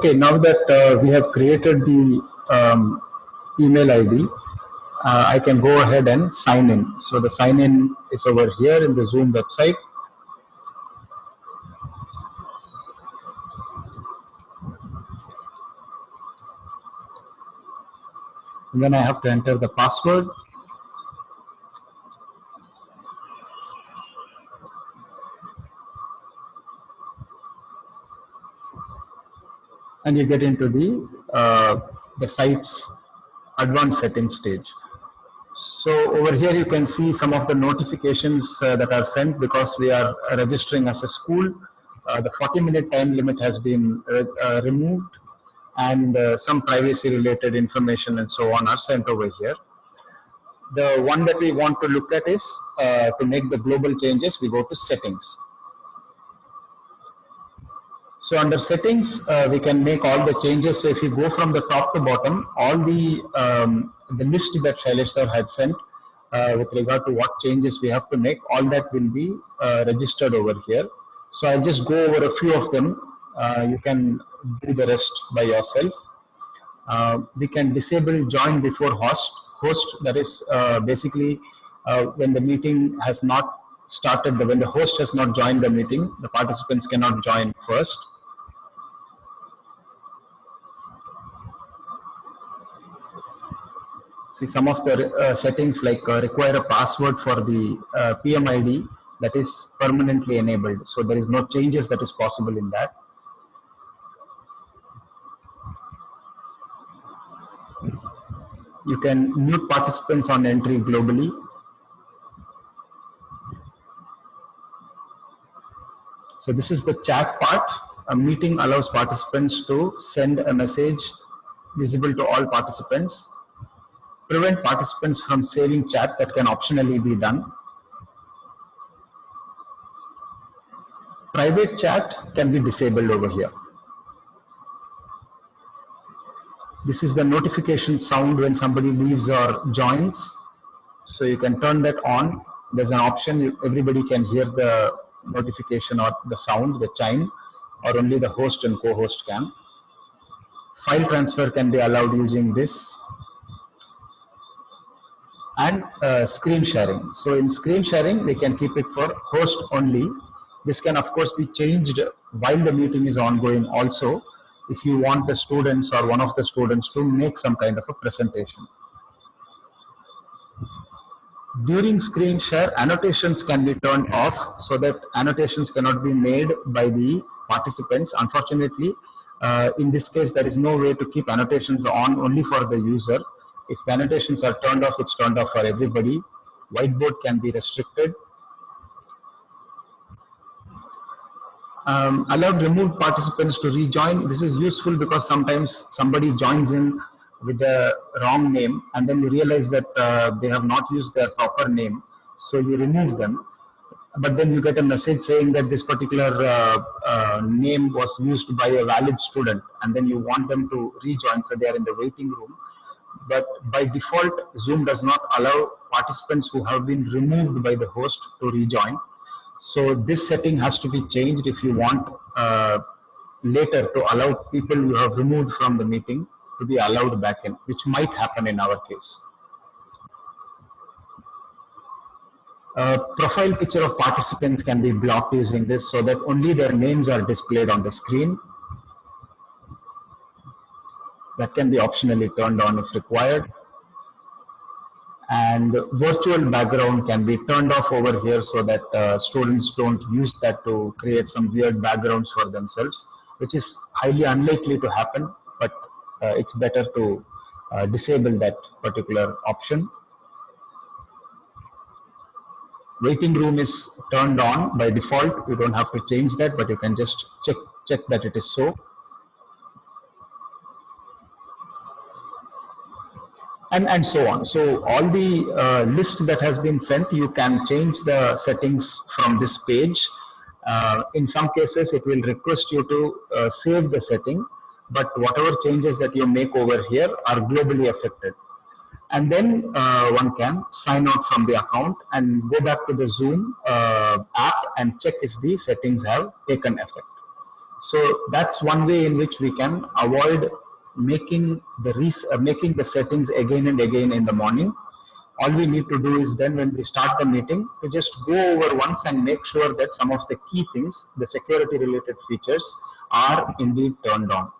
Okay, now that we have created the email ID, I can go ahead and sign in. So the sign in is over here in the Zoom website. And then I have to enter the password. And you get into the site's advanced settings stage. So over here you can see some of the notifications that are sent because we are registering as a school. The 40-minute time limit has been removed, and some privacy related information and so on are sent over here. The one that we want to look at is to make the global changes, we go to settings. So under settings, we can make all the changes. So if you go from the top to bottom, all the list that Shailesh sir had sent with regard to what changes we have to make, all that will be registered over here. So I'll just go over a few of them. You can do the rest by yourself. We can disable join before host. That is basically when the meeting has not started, when the host has not joined the meeting, the participants cannot join first. See some of the settings like require a password for the PMID that is permanently enabled. So there is no changes that is possible in that. You can mute participants on entry globally. So this is the chat part. A meeting allows participants to send a message visible to all participants. Prevent participants from saving chat, that can optionally be done. Private chat can be disabled over here. This is the notification sound when somebody leaves or joins. So you can turn that on. There's an option, everybody can hear the notification or the sound, the chime, or only the host and co-host can. File transfer can be allowed using this. And screen sharing. So in screen sharing, we can keep it for host only. This can of course be changed while the meeting is ongoing also, if you want the students or one of the students to make some kind of a presentation. During screen share, annotations can be turned off so that annotations cannot be made by the participants. Unfortunately, in this case, there is no way to keep annotations on only for the user. If the annotations are turned off, it's turned off for everybody. Whiteboard can be restricted. Allowed removed participants to rejoin. This is useful because sometimes somebody joins in with the wrong name and then you realize that they have not used their proper name. So you remove them. But then you get a message saying that this particular name was used by a valid student, and then you want them to rejoin, so they are in the waiting room. But by default, Zoom does not allow participants who have been removed by the host to rejoin. So this setting has to be changed if you want later to allow people you have removed from the meeting to be allowed back in, which might happen in our case. Profile picture of participants can be blocked using this so that only their names are displayed on the screen. That can be optionally turned on if required. And virtual background can be turned off over here so that students don't use that to create some weird backgrounds for themselves, which is highly unlikely to happen, but it's better to disable that particular option. Waiting room is turned on by default. You don't have to change that, but you can just check that it is so. And so on. So all the list that has been sent, you can change the settings from this page. In some cases, it will request you to save the setting, but whatever changes that you make over here are globally affected. And then one can sign out from the account and go back to the Zoom app and check if the settings have taken effect. So that's one way in which we can avoid making the settings again and again in the morning. All we need to do is then when we start the meeting to just go over once and make sure that some of the key things, the security related features, are indeed turned on.